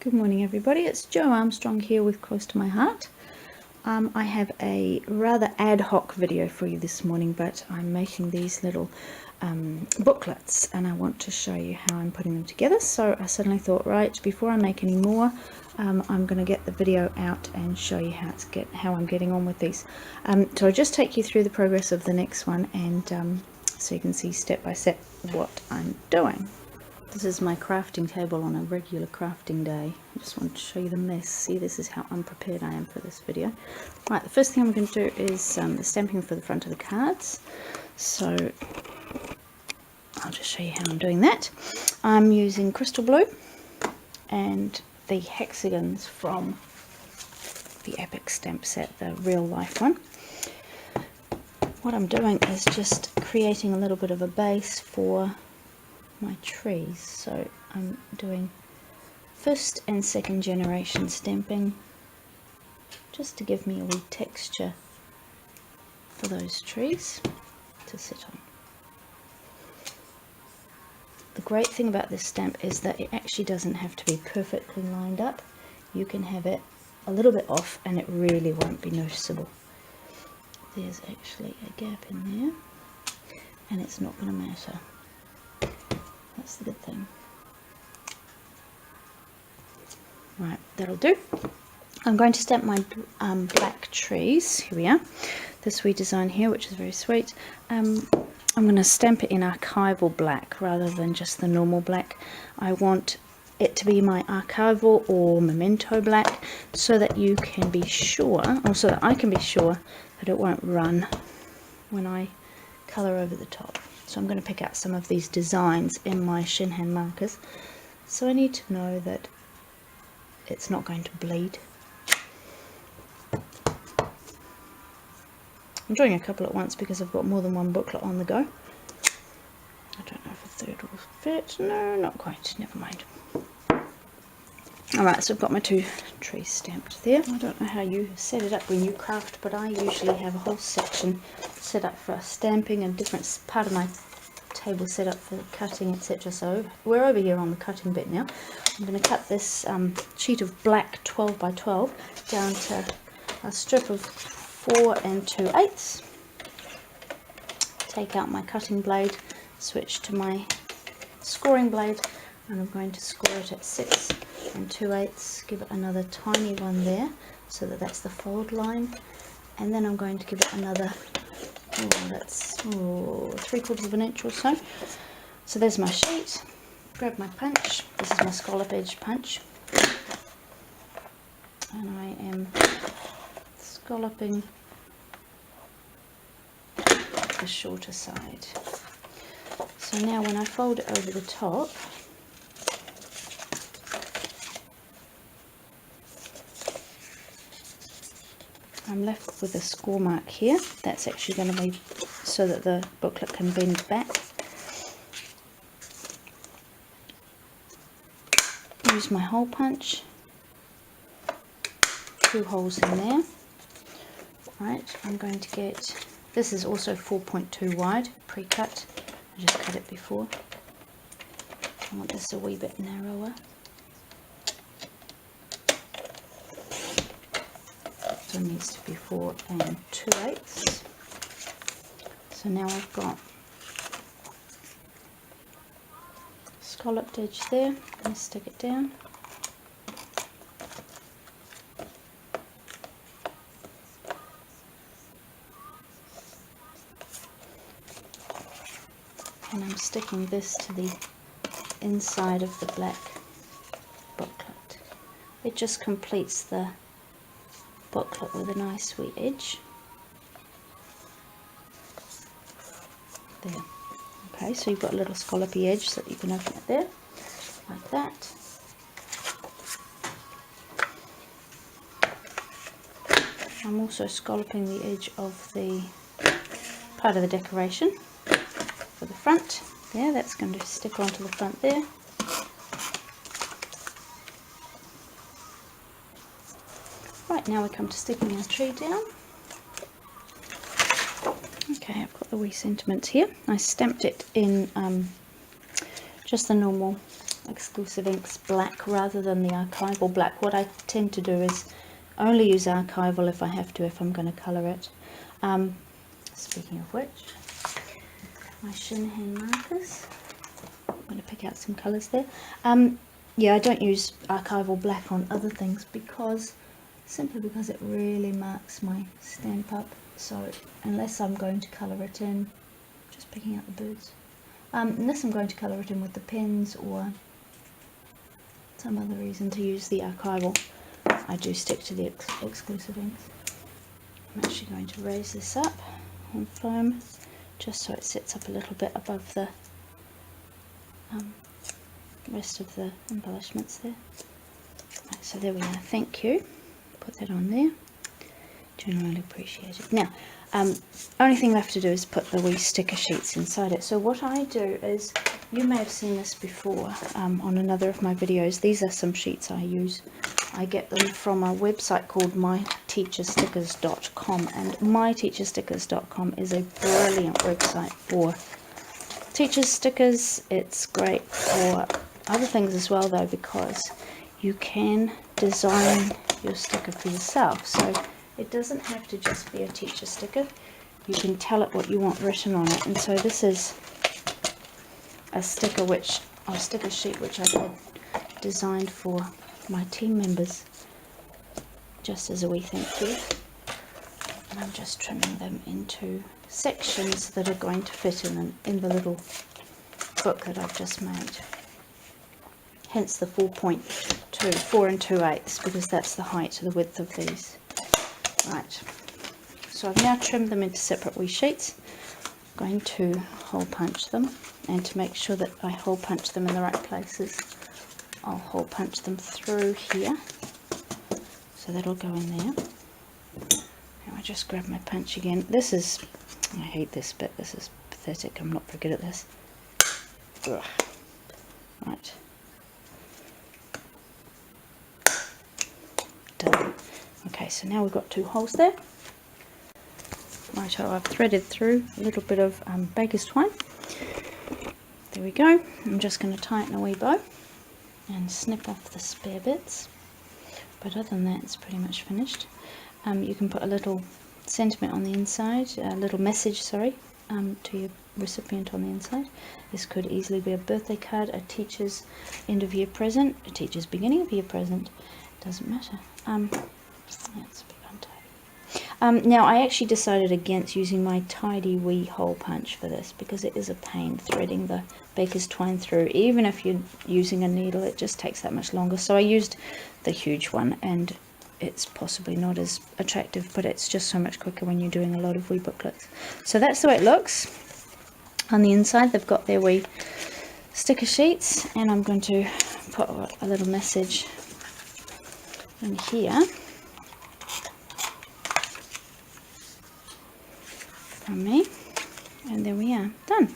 Good morning everybody, it's Jo Armstrong here with Close to My Heart. I have a rather ad hoc video for you this morning, but I'm making these little booklets and I want to show you how I'm putting them together. So I suddenly thought, right, before I make any more, I'm going to get the video out and show you how I'm getting on with these. So I'll just take you through the progress of the next one, and so you can see step by step what I'm doing. This is my crafting table on a regular crafting day. I just want to show you the mess. See, this is how unprepared I am for this video. Right, the first thing I'm going to do is the stamping for the front of the cards. So I'll just show you how I'm doing that. I'm using crystal blue and the hexagons from the Epic stamp set, the real life one. What I'm doing is just creating a little bit of a base for my trees. So I'm doing first and second generation stamping just to give me a wee texture for those trees to sit on. The great thing about this stamp is that it actually doesn't have to be perfectly lined up. You can have it a little bit off and it really won't be noticeable. There's actually a gap in there and it's not going to matter. That's the good thing. Right, that'll do. I'm going to stamp my black trees. Here we are. This wee design here, which is very sweet. I'm going to stamp it in archival black rather than just the normal black. I want it to be my archival or memento black so that you can be sure, or so that I can be sure that it won't run when I colour over the top. So I'm going to pick out some of these designs in my Shin-Han markers. So I need to know that it's not going to bleed. I'm doing a couple at once because I've got more than one booklet on the go. I don't know if a third will fit. No, not quite. Never mind. Alright, so I've got my two trees stamped there. I don't know how you set it up when you craft, but I usually have a whole section set up for stamping and different part of my table set up for cutting, etc. So we're over here on the cutting bit now. I'm going to cut this sheet of black 12 by 12 down to a strip of 4 2/8. Take out my cutting blade, switch to my scoring blade, and I'm going to score it at 6 2/8. Give it another tiny one there so that that's the fold line, and then I'm going to give it another, that's 3/4 of an inch or so. So there's my sheet. Grab my punch. This is my scallop edge punch, and I am scalloping the shorter side. So now when I fold it over the top, I'm left with a score mark here. That's actually going to be so that the booklet can bend back. Use my hole punch. 2 holes in there. Right, I'm going to get, this is also 4.2 wide, pre-cut. I just cut it before. I want this a wee bit narrower. So it needs to be 4 2/8. So now I've got scalloped edge there. I'm going to stick it down. And I'm sticking this to the inside of the black booklet. It just completes the booklet with a nice wee edge. There. Okay, so you've got a little scallopy edge so that you can open it there, like that. I'm also scalloping the edge of the part of the decoration for the front. There, that's going to stick onto the front there. Right, now we come to sticking our tree down. Okay, I've got the wee sentiments here. I stamped it in just the normal exclusive inks black rather than the archival black. What I tend to do is only use archival if I have to, if I'm going to colour it. Speaking of which, my Shin-Han markers. I'm going to pick out some colours there. Yeah, I don't use archival black on other things simply because it really marks my stamp up. So unless I'm going to colour it in, just picking out the birds, unless I'm going to colour it in with the pens or some other reason to use the archival, I do stick to the exclusive inks. I'm actually going to raise this up on foam just so it sits up a little bit above the rest of the embellishments there. Right, so there we are, thank you. Put that on there, generally appreciated. Now, only thing left to do is put the wee sticker sheets inside it. So what I do is, you may have seen this before on another of my videos. These are some sheets I use. I get them from a website called myteacherstickers.com, and myteacherstickers.com is a brilliant website for teachers stickers. It's great for other things as well though, because you can design your sticker for yourself. So it doesn't have to just be a teacher sticker. You can tell it what you want written on it. And so this is a sticker sticker sheet which I've had designed for my team members, just as a wee thank you. And I'm just trimming them into sections that are going to fit in the little book that I've just made. Hence the 4.2, 4 2/8, because that's the height, the width of these. Right, so I've now trimmed them into separate wee sheets. I'm going to hole punch them, and to make sure that I hole punch them in the right places, I'll hole punch them through here, so that'll go in there. Now I just grab my punch again. I hate this bit, this is pathetic, I'm not very good at this. Ugh. Right. Done. Okay, so now we've got 2 holes there. Right, so I've threaded through a little bit of baker's twine. There we go. I'm just going to tighten a wee bow and snip off the spare bits. But other than that, it's pretty much finished. You can put a little sentiment on the inside, a little message, sorry, to your recipient on the inside. This could easily be a birthday card, a teacher's end of year present, a teacher's beginning of year present. Doesn't matter. That's a bit untidy. Now I actually decided against using my tidy wee hole punch for this, because it is a pain threading the baker's twine through. Even if you're using a needle, it just takes that much longer. So I used the huge one, and it's possibly not as attractive, but it's just so much quicker when you're doing a lot of wee booklets. So that's the way it looks. On the inside they've got their wee sticker sheets, and I'm going to put a little message in here from me, and there we are, done.